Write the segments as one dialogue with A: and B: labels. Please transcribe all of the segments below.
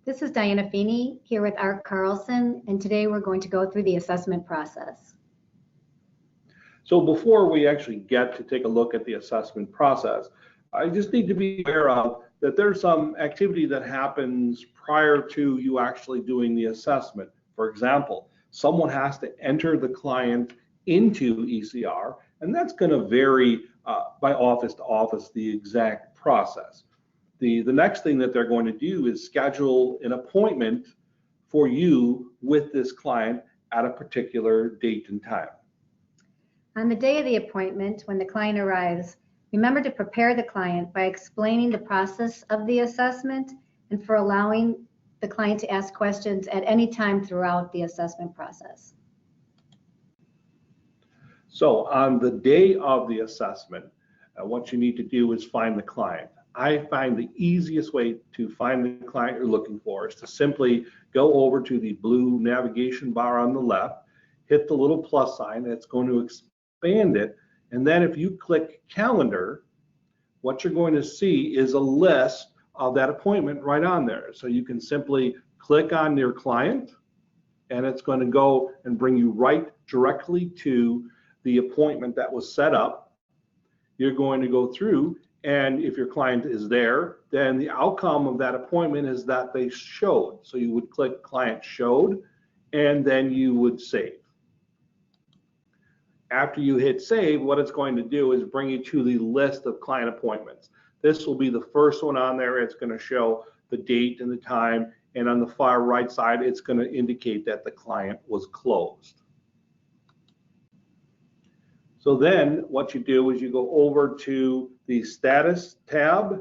A: This is Diana Feeney here with Art Carlson, and today we're going to go through the assessment process.
B: So before we actually get to take a look at the assessment process, I just need to be aware of that there's some activity that happens prior to you actually doing the assessment. For example, someone has to enter the client into ECR, and that's going to vary by office to office, the exact process. The next thing that they're going to do is schedule an appointment for you with this client at a particular date and time.
A: On the day of the appointment, when the client arrives, remember to prepare the client by explaining the process of the assessment and for allowing the client to ask questions at any time throughout the assessment process.
B: So on the day of the assessment, what you need to do is find the client. I find the easiest way to find the client you're looking for is to simply go over to the blue navigation bar on the left, hit the little plus sign, that's going to expand it, and then if you click calendar, what you're going to see is a list of that appointment right on there. So you can simply click on your client and it's going to go and bring you right directly to the appointment that was set up. You're going to go through, and if your client is there, then the outcome of that appointment is that they showed. So you would click client showed, and then you would save. After you hit save, what it's going to do is bring you to the list of client appointments. This will be the first one on there. It's going to show the date and the time, and on the far right side, it's going to indicate that the client was closed. So then what you do is you go over to the status tab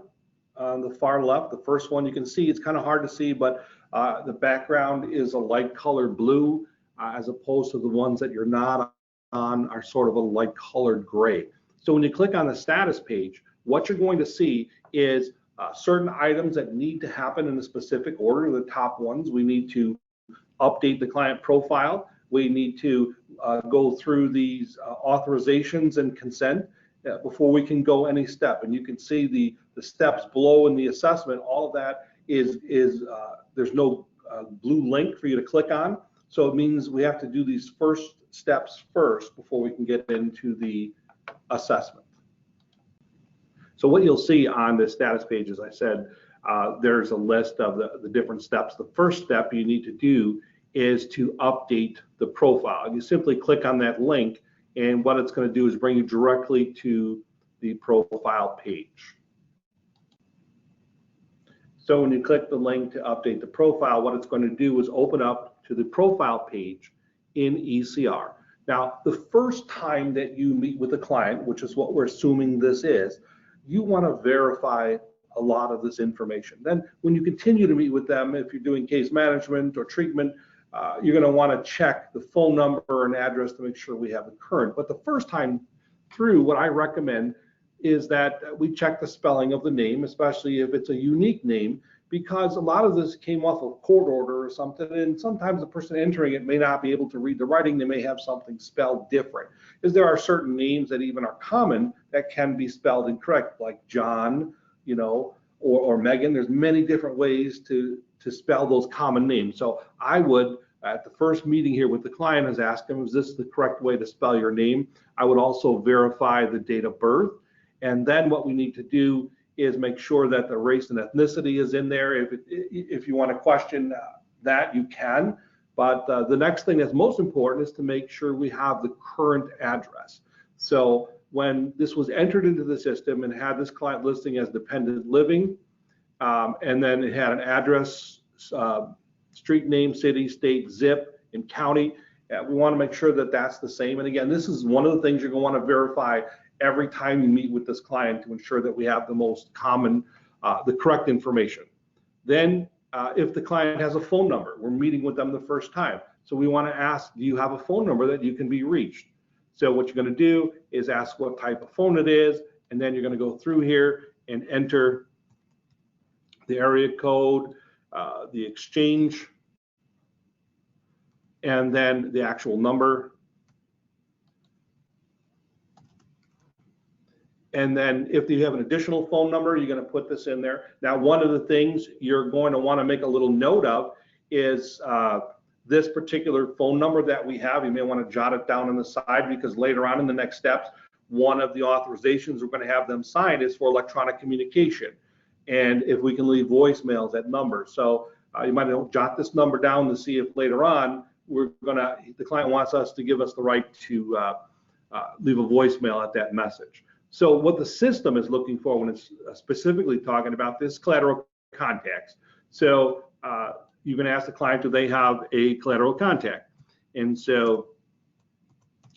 B: on the far left. The first one you can see, it's kind of hard to see, but the background is a light colored blue as opposed to the ones that you're not on are sort of a light colored gray. So when you click on the status page, what you're going to see is certain items that need to happen in a specific order. The top ones, we need to update the client profile. We need to go through these authorizations and consent before we can go any step. And you can see the steps below in the assessment. All of that is there's no blue link for you to click on. So it means we have to do these first steps first before we can get into the assessment. So what you'll see on the status page, as I said, there's a list of the different steps. The first step you need to do is to update the profile. You simply click on that link, and what it's going to do is bring you directly to the profile page. So when you click the link to update the profile, what it's going to do is open up to the profile page in ECR. Now, the first time that you meet with a client, which is what we're assuming this is, you want to verify a lot of this information. Then when you continue to meet with them, if you're doing case management or treatment, you're going to want to check the phone number and address to make sure we have the current. But the first time through, what I recommend is that we check the spelling of the name, especially if it's a unique name, because a lot of this came off of court order or something, and sometimes the person entering it may not be able to read the writing. They may have something spelled different, because there are certain names that even are common that can be spelled incorrect, like John, you know, or Megan. There's many different ways to spell those common names. So I would, at the first meeting here with the client, is ask them, is this the correct way to spell your name? I would also verify the date of birth. And then what we need to do is make sure that the race and ethnicity is in there. If you want to question that, you can. But the next thing that's most important is to make sure we have the current address. So when this was entered into the system and had this client listing as dependent living, and then it had an address, street name, city, state, zip, and county, we want to make sure that that's the same. And again, this is one of the things you're going to want to verify every time you meet with this client to ensure that we have the most common, the correct information. Then if the client has a phone number, we're meeting with them the first time. So we want to ask, do you have a phone number that you can be reached? So what you're going to do is ask what type of phone it is, and then you're going to go through here and enter the area code, the exchange, and then the actual number. And then if you have an additional phone number, you're going to put this in there. Now, one of the things you're going to want to make a little note of is this particular phone number that we have. You may want to jot it down on the side, because later on in the next steps, one of the authorizations we're going to have them sign is for electronic communication. And if we can leave voicemails, that number. So you might jot this number down to see if later on the client wants us to give us the right to leave a voicemail at that message. So what the system is looking for when it's specifically talking about this collateral context. So you're going to ask the client, do they have a collateral contact? And so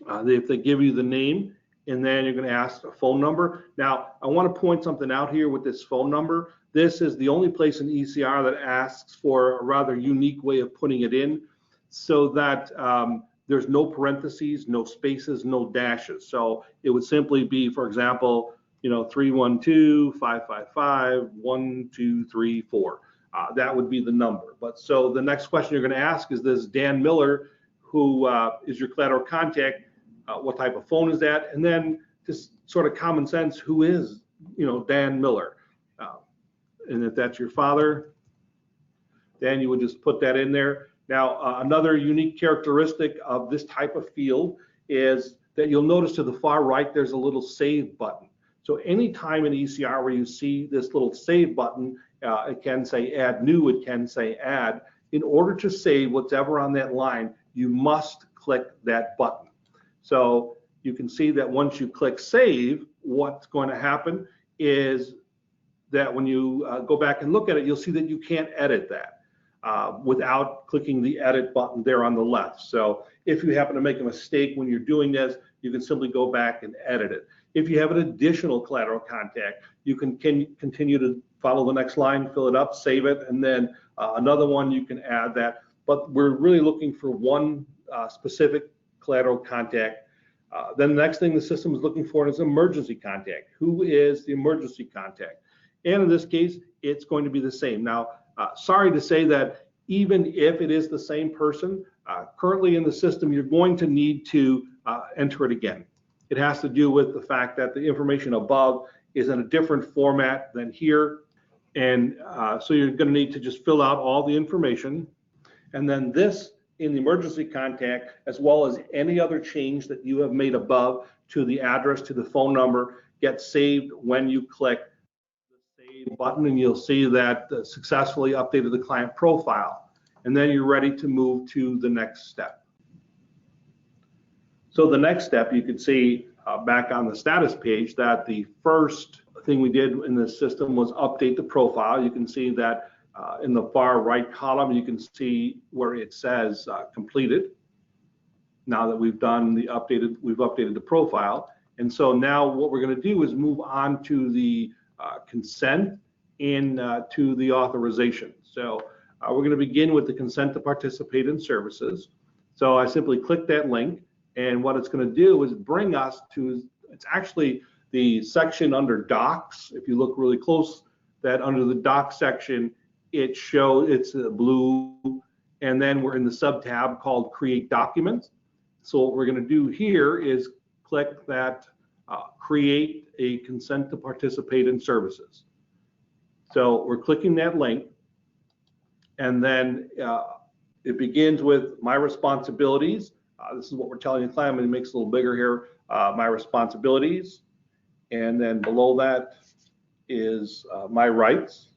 B: if they give you the name, and then you're going to ask a phone number. Now, I want to point something out here with this phone number. This is the only place in ECR that asks for a rather unique way of putting it in, so that there's no parentheses, no spaces, no dashes. So it would simply be, for example, 312-555-1234. That would be the number. But so the next question you're going to ask is this Dan Miller, who is your collateral contact, what type of phone is that? And then just sort of common sense, who is, Dan Miller? And if that's your father, then you would just put that in there. Now, another unique characteristic of this type of field is that you'll notice to the far right, there's a little save button. So anytime in ECR where you see this little save button, it can say add new, it can say add. In order to save whatever on that line, you must click that button. So you can see that once you click save, what's going to happen is that when you go back and look at it, you'll see that you can't edit that without clicking the edit button there on the left. So if you happen to make a mistake when you're doing this, you can simply go back and edit it. If you have an additional collateral contact, you can continue to follow the next line, fill it up, save it, and then another one you can add that. But we're really looking for one specific collateral contact. Then the next thing the system is looking for is emergency contact. Who is the emergency contact? And in this case, it's going to be the same. Now, sorry to say that even if it is the same person, currently in the system, you're going to need to enter it again. It has to do with the fact that the information above is in a different format than here. And so you're going to need to just fill out all the information. And then this in the emergency contact, as well as any other change that you have made above to the address, to the phone number, gets saved when you click the save button, and you'll see that successfully updated the client profile. And then you're ready to move to the next step. So the next step, you can see back on the status page that the first thing we did in this system was update the profile. You can see that in the far right column, you can see where it says completed. Now that we've done the we've updated the profile. And so now what we're going to do is move on to the consent and to the authorization. So we're going to begin with the consent to participate in services. So I simply click that link, and what it's going to do is bring us to, it's actually the section under docs. If you look really close, that under the docs section, it's blue, and then we're in the sub tab called create documents. So what we're going to do here is click that create a consent to participate in services. So we're clicking that link, and then it begins with my responsibilities. This is what we're telling the client. I'm going to make it a little bigger here. My responsibilities, and then below that is my rights.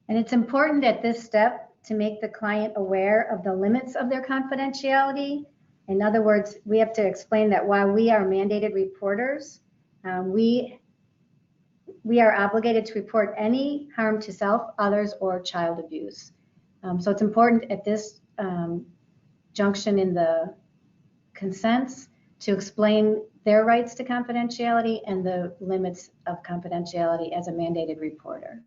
A: And it's important at this step to make the client aware of the limits of their confidentiality. In other words, we have to explain that while we are mandated reporters, we are obligated to report any harm to self, others, or child abuse. So it's important at this junction in the consents to explain their rights to confidentiality and the limits of confidentiality as a mandated reporter.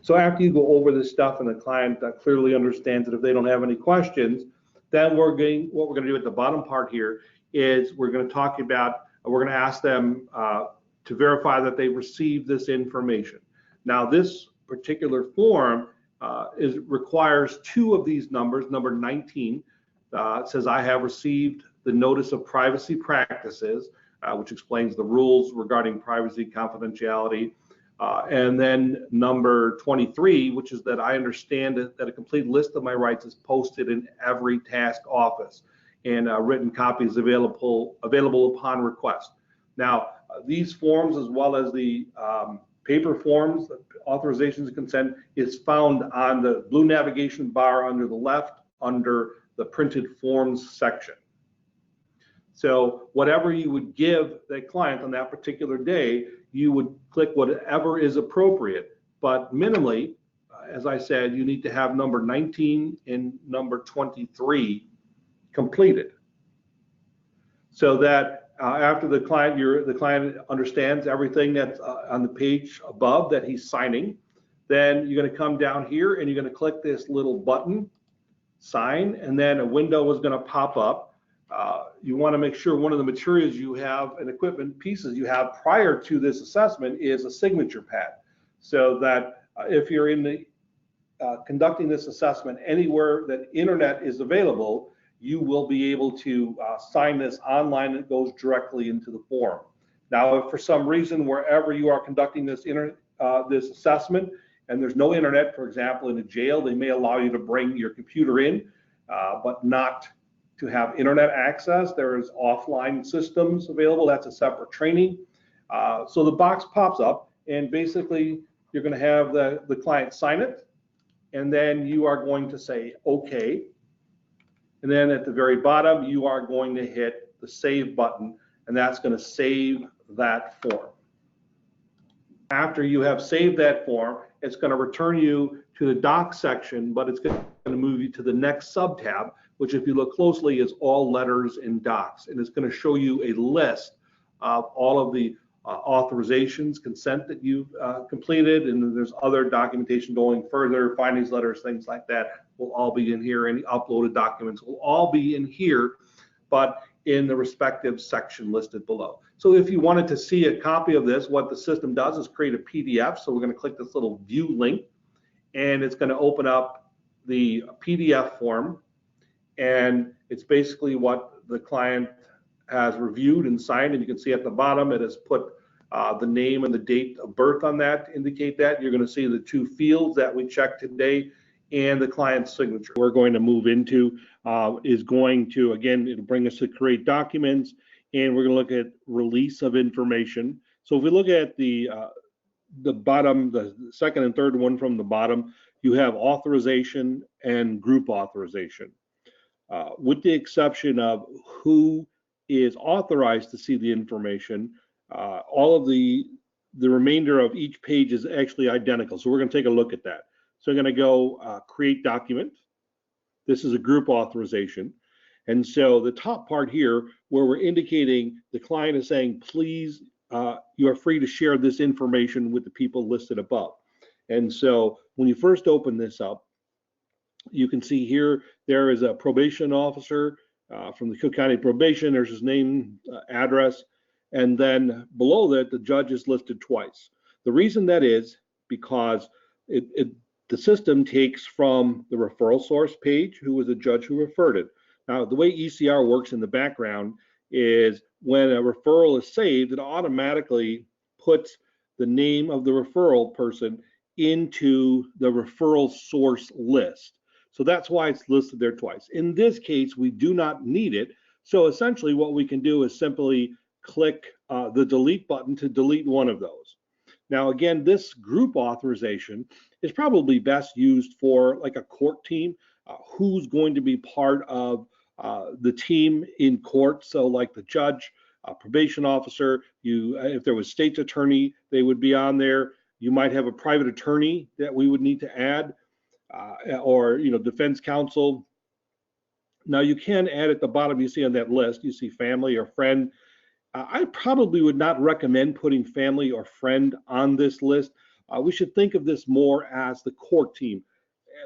B: So after you go over this stuff and the client clearly understands it, if they don't have any questions, then what we're going to do at the bottom part here is we're going to talk about, we're going to ask them to verify that they received this information. Now this particular form requires two of these numbers. Number 19 says I have received the notice of privacy practices. which explains the rules regarding privacy, confidentiality. And then number 23, which is that I understand that a complete list of my rights is posted in every task office, and written copies available upon request. Now, these forms, as well as the paper forms, authorizations and consent, is found on the blue navigation bar under the left under the printed forms section. So whatever you would give the client on that particular day, you would click whatever is appropriate. But minimally, as I said, you need to have number 19 and number 23 completed, so that after the client understands everything that's on the page above that he's signing, then you're going to come down here and you're going to click this little button, sign, and then a window is going to pop up. You want to make sure one of the materials you have and equipment pieces you have prior to this assessment is a signature pad, so that if you're in the conducting this assessment anywhere that internet is available, you will be able to sign this online. It goes directly into the form. Now, if for some reason wherever you are conducting this this assessment and there's no internet, for example, in a jail, they may allow you to bring your computer in, but not to have internet access. There's offline systems available. That's a separate training. So the box pops up, and basically you're going to have the client sign it, and then you are going to say OK. And then at the very bottom, you are going to hit the save button, and that's going to save that form. After you have saved that form, it's going to return you to the doc section, but it's going to move you to the next sub tab, which if you look closely is all letters and docs. And it's going to show you a list of all of the authorizations, consent that you've completed, and then there's other documentation going further, findings letters, things like that will all be in here. Any uploaded documents will all be in here, but in the respective section listed below. So if you wanted to see a copy of this, what the system does is create a PDF. So we're going to click this little view link, and it's going to open up the PDF form, and it's basically what the client has reviewed and signed, and you can see at the bottom it has put the name and the date of birth on that to indicate that. You're going to see the two fields that we checked today and the client's signature. We're going to move into is going to, again, it'll bring us to create documents, and we're going to look at release of information. So if we look at the bottom, the second and third one from the bottom, you have authorization and group authorization. With the exception of who is authorized to see the information, all of the remainder of each page is actually identical. So we're going to take a look at that. So I'm going to go create document. This is a group authorization. And so the top part here, where we're indicating the client is saying, please, you are free to share this information with the people listed above. And so when you first open this up, you can see here there is a probation officer from the Cook County Probation. There's his name, address, and then below that the judge is listed twice. The reason that is because the system takes from the referral source page, who was the judge who referred it. Now, the way ECR works in the background is when a referral is saved, it automatically puts the name of the referral person into the referral source list. So that's why it's listed there twice. In this case, we do not need it. So essentially what we can do is simply click the delete button to delete one of those. Now, again, this group authorization is probably best used for like a court team, who's going to be part of the team in court. So like the judge, probation officer, if there was state's attorney, they would be on there. You might have a private attorney that we would need to add, or defense counsel. Now you can add at the bottom, you see on that list, you see family or friend. I probably would not recommend putting family or friend on this list. We should think of this more as the court team.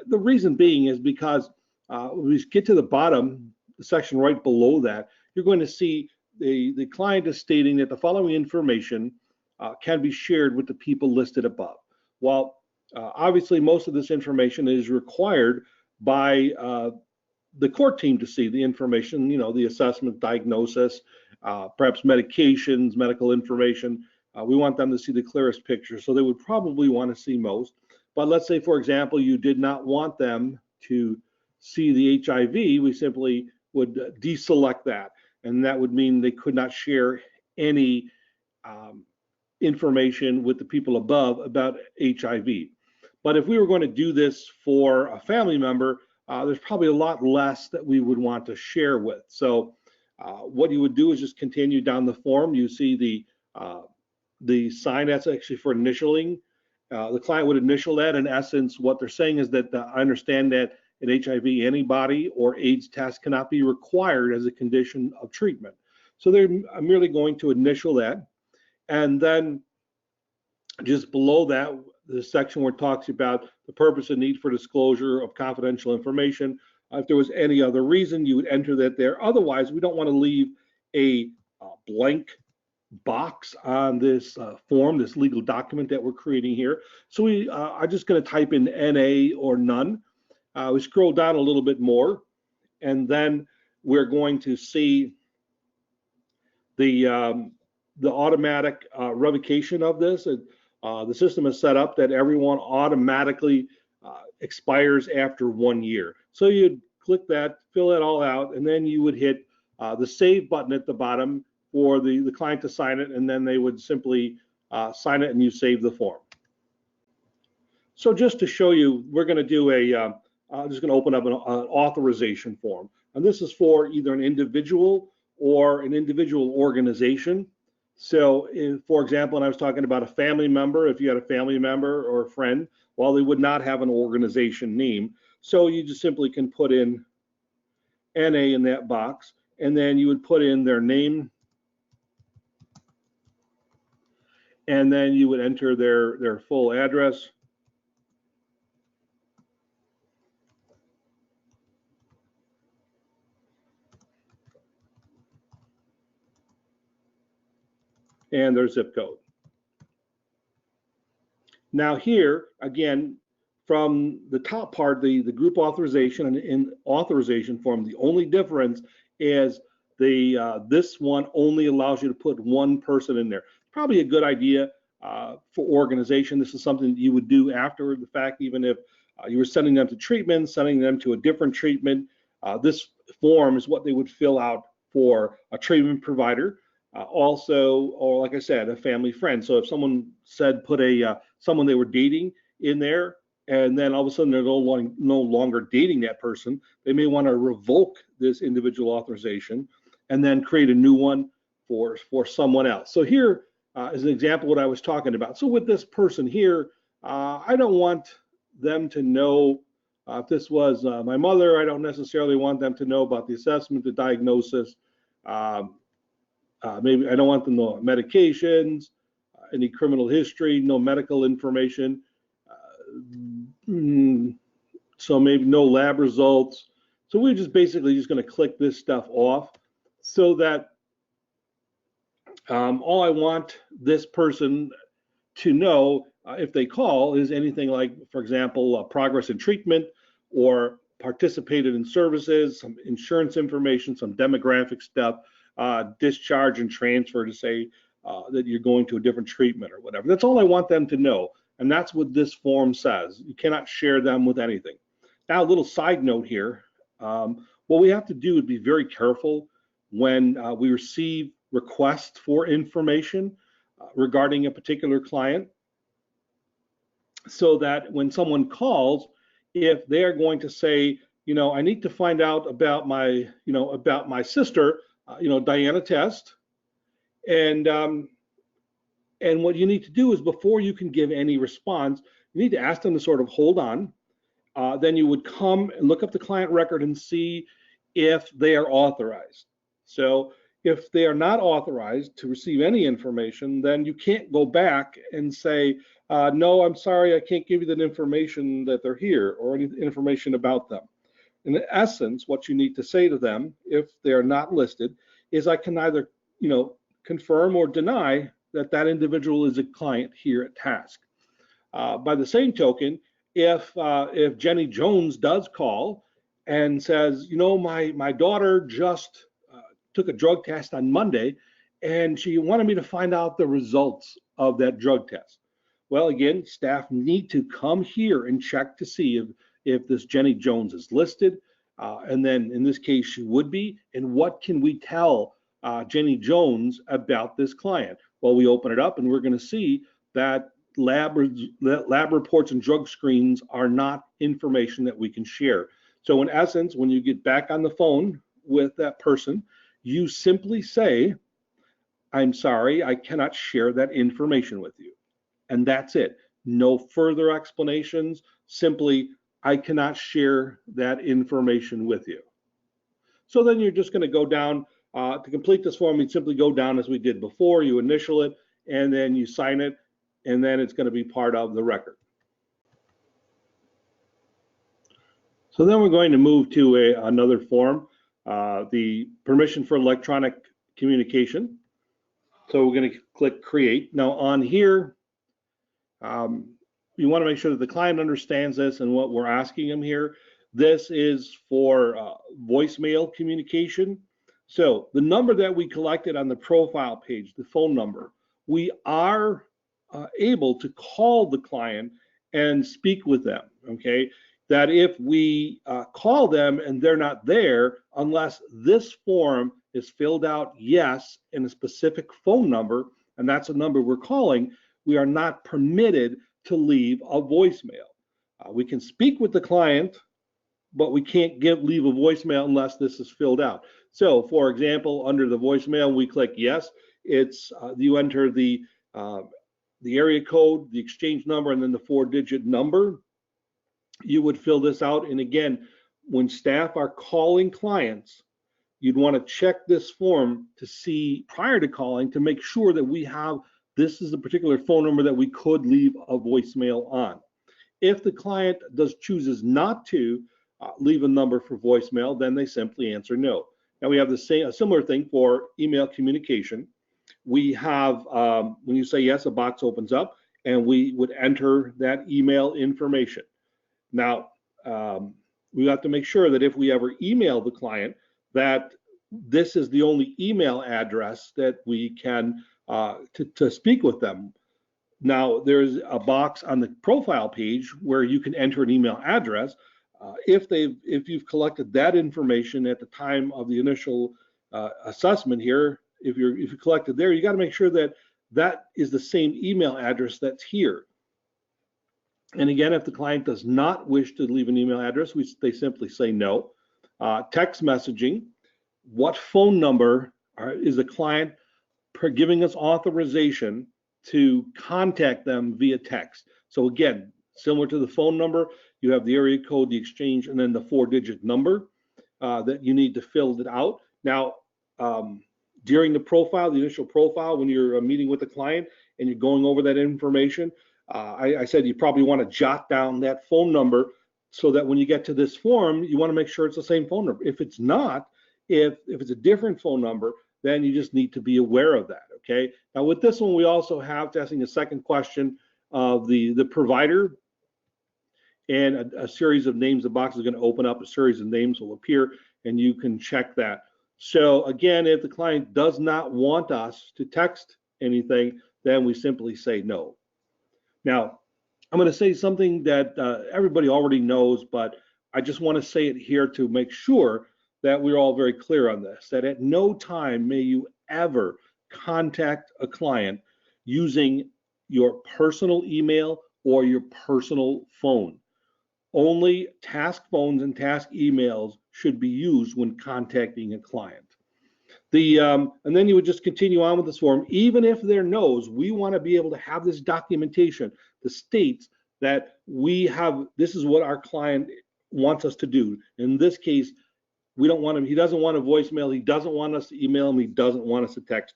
B: The reason being is because when we get to the bottom, the section right below that, you're going to see the client is stating that the following information can be shared with the people listed above. Well, obviously most of this information is required by the court team to see the information, the assessment, diagnosis, perhaps medications, medical information. We want them to see the clearest picture, so they would probably want to see most. But let's say, for example, you did not want them to see the HIV, we simply would deselect that, and that would mean they could not share any information with the people above about HIV. But if we were going to do this for a family member, there's probably a lot less that we would want to share with. So what you would do is just continue down the form. You see the sign that's actually for initialing. The client would initial that. In essence, what they're saying is that I understand that an HIV antibody or AIDS test cannot be required as a condition of treatment. So they're merely going to initial that. And then just below that, the section where it talks about the purpose and need for disclosure of confidential information. If there was any other reason, you would enter that there. Otherwise, we don't want to leave a blank box on this form, this legal document that we're creating here. So we are just going to type in NA or none. We scroll down a little bit more, and then we're going to see the automatic revocation of this. The system is set up that everyone automatically expires after 1 year. So you'd click that, fill it all out, and then you would hit the save button at the bottom for the client to sign it, and then they would simply sign it and you save the form. So just to show you, we're going to do I'm just going to open up an authorization form. And this is for either an individual or an individual organization. So for example, when I was talking about a family member, if you had a family member or a friend, well, they would not have an organization name. So you just simply can put in NA in that box, and then you would put in their name, and then you would enter their full address. And their zip code. Now here, again, from the top part, the group authorization and in authorization form, the only difference is this one only allows you to put one person in there. Probably a good idea for organization. This is something that you would do after the fact, even if you were sending them to treatment, sending them to a different treatment. This form is what they would fill out for a treatment provider. Also, or like I said, a family friend. So if someone said put someone they were dating in there, and then all of a sudden they're no longer dating that person, they may want to revoke this individual authorization and then create a new one for someone else. So here is an example of what I was talking about. So with this person here, I don't want them to know if this was my mother. I don't necessarily want them to know about the assessment, the diagnosis. Maybe I don't want them to know medications, any criminal history, no medical information. So maybe no lab results. So we're just basically just going to click this stuff off, so that all I want this person to know if they call is anything like, for example, progress in treatment, or participated in services, some insurance information, some demographic stuff. Discharge and transfer to say that you're going to a different treatment or whatever. That's all I want them to know, and that's what this form says. You cannot share them with anything. Now, a little side note here. What we have to do is be very careful when we receive requests for information regarding a particular client, so that when someone calls, if they're going to say, I need to find out about my sister, Diana Test, and what you need to do is, before you can give any response, you need to ask them to sort of hold on. Then you would come and look up the client record and see if they are authorized. So if they are not authorized to receive any information, then you can't go back and say, no, I'm sorry, I can't give you that information that they're here, or any information about them. In essence, what you need to say to them, if they are not listed, is I can either, confirm or deny that that individual is a client here at Task. By the same token, if Jenny Jones does call and says, my daughter just took a drug test on Monday, and she wanted me to find out the results of that drug test. Well, again, staff need to come here and check to see if this Jenny Jones is listed, and then in this case she would be, and what can we tell Jenny Jones about this client? Well, we open it up and we're going to see that lab reports and drug screens are not information that we can share. So in essence, when you get back on the phone with that person, you simply say, I'm sorry, I cannot share that information with you. And that's it. No further explanations, simply, I cannot share that information with you. So then you're just going to go down, to complete this form, you simply go down as we did before, you initial it, and then you sign it, and then it's going to be part of the record. So then we're going to move to another form, the permission for electronic communication. So we're going to click create. Now on here, you want to make sure that the client understands this and what we're asking them here. This is for voicemail communication. So the number that we collected on the profile page, the phone number, we are able to call the client and speak with them, okay? That if we call them and they're not there, unless this form is filled out yes in a specific phone number, and that's a number we're calling, we are not permitted to leave a voicemail. We can speak with the client, but we can't leave a voicemail unless this is filled out. So for example, under the voicemail, we click yes. It's you enter the area code, the exchange number, and then the 4-digit number. You would fill this out. And again, when staff are calling clients, you'd want to check this form to see prior to calling to make sure that we have, this is a particular phone number that we could leave a voicemail on. If the client chooses not to leave a number for voicemail, then they simply answer no. Now we have a similar thing for email communication. We have, when you say yes, a box opens up and we would enter that email information. Now, we have to make sure that if we ever email the client, that this is the only email address that we can to speak with them. Now, there's a box on the profile page where you can enter an email address. If you've collected that information at the time of the initial assessment here, if you collected there, you got to make sure that that is the same email address that's here. And again, if the client does not wish to leave an email address, they simply say no. Text messaging, what phone number is the client giving us authorization to contact them via text? So again, similar to the phone number, you have the area code, the exchange, and then the 4-digit number that you need to fill it out. Now, during the profile, the initial profile, when you're meeting with the client and you're going over that information, I said you probably want to jot down that phone number so that when you get to this form, you want to make sure it's the same phone number. If it's not, if it's a different phone number, then you just need to be aware of that, okay? Now with this one, we also have asking a second question of the provider, and a series of names. The box is going to open up, a series of names will appear, and you can check that. So again, if the client does not want us to text anything, then we simply say no. Now, I'm going to say something that everybody already knows, but I just want to say it here to make sure that we're all very clear on this, that at no time may you ever contact a client using your personal email or your personal phone. Only task phones and task emails should be used when contacting a client. And then you would just continue on with this form. Even if they're no's, we want to be able to have this documentation that states that we have, this is what our client wants us to do. In this case, we don't want him, he doesn't want a voicemail, he doesn't want us to email him, he doesn't want us to text.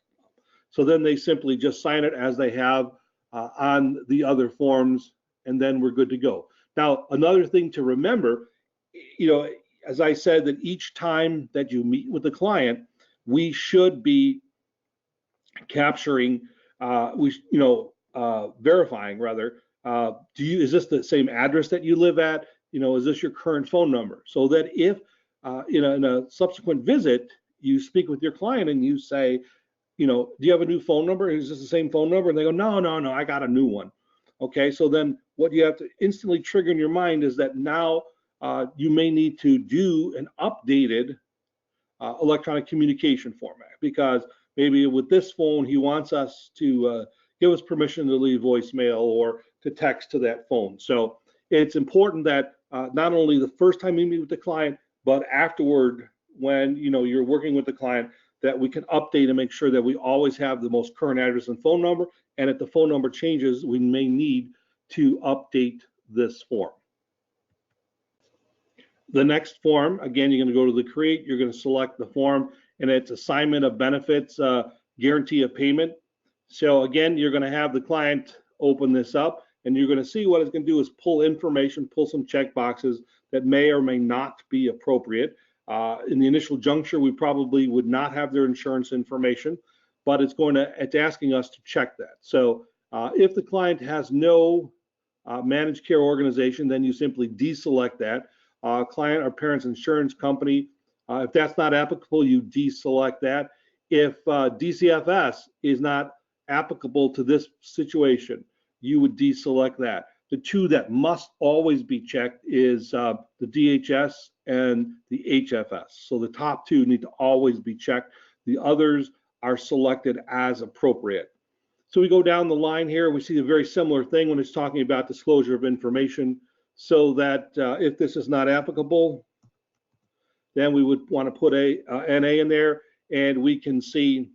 B: So then they simply just sign it as they have on the other forms, and then we're good to go. Now, another thing to remember, as I said, that each time that you meet with the client, we should be capturing, verifying rather, is this the same address that you live at? Is this your current phone number? So that if in a subsequent visit, you speak with your client and you say, you know, do you have a new phone number? Is this the same phone number? And they go, no, no, no, I got a new one. Okay, so then what you have to instantly trigger in your mind is that now you may need to do an updated electronic communication format, because maybe with this phone, he wants us to give us permission to leave voicemail or to text to that phone. So it's important that not only the first time you meet with the client, but afterward, when you're working with the client, that we can update and make sure that we always have the most current address and phone number. And if the phone number changes, we may need to update this form. The next form, again, you're going to go to the create, you're going to select the form, and it's assignment of benefits, guarantee of payment. So again, you're going to have the client open this up, and you're going to see what it's going to do is pull information, pull some check boxes that may or may not be appropriate. In the initial juncture, we probably would not have their insurance information, but it's asking us to check that. So if the client has no managed care organization, then you simply deselect that. Client or parent's insurance company, if that's not applicable, you deselect that. If DCFS is not applicable to this situation, you would deselect that. The two that must always be checked is the DHS and the HFS. So the top two need to always be checked. The others are selected as appropriate. So we go down the line here, we see a very similar thing when it's talking about disclosure of information, so that if this is not applicable, then we would want to put a NA in there, and we can see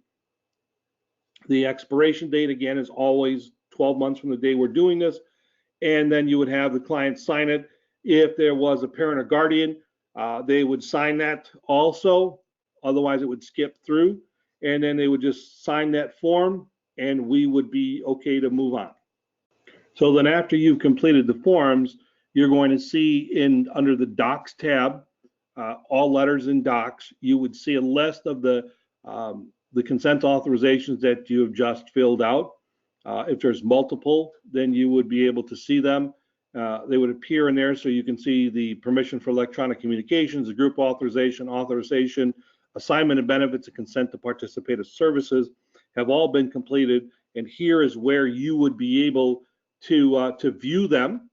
B: the expiration date again is always 12 months from the day we're doing this. And then you would have the client sign it. If there was a parent or guardian, they would sign that also. Otherwise, it would skip through. And then they would just sign that form, and we would be okay to move on. So then after you've completed the forms, you're going to see under the Docs tab, all letters in Docs, you would see a list of the consent authorizations that you have just filled out. If there's multiple, then you would be able to see them. They would appear in there, so you can see the permission for electronic communications, the group authorization, assignment of benefits, and consent to participate in services have all been completed. And here is where you would be able to view them.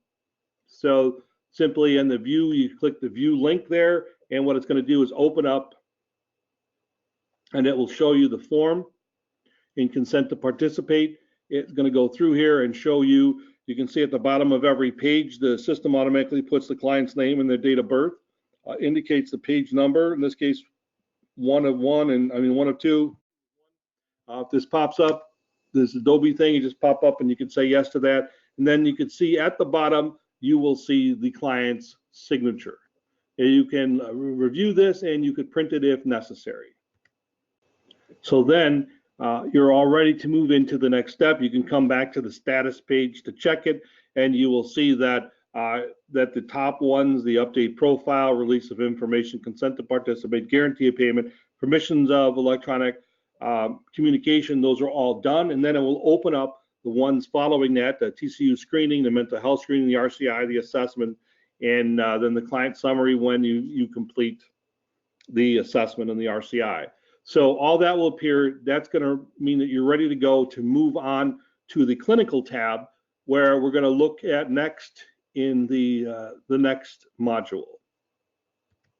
B: So simply in the view, you click the view link there, and what it's going to do is open up, and it will show you the form in consent to participate. It's going to go through here and show you. You can see at the bottom of every page, the system automatically puts the client's name and their date of birth, indicates the page number, in this case, 1 of 1, and I mean 1 of 2. If this pops up, this Adobe thing, you just pop up and you can say yes to that. And then you can see at the bottom, you will see the client's signature. And you can review this, and you could print it if necessary. So then you're all ready to move into the next step. You can come back to the status page to check it, and you will see that that the top ones, the update profile, release of information, consent to participate, guarantee of payment, permissions of electronic communication, those are all done. And then it will open up the ones following that, the TCU screening, the mental health screening, the RCI, the assessment, and then the client summary when you complete the assessment and the RCI. So all that will appear. That's going to mean that you're ready to go to move on to the clinical tab, where we're going to look at next in the next module.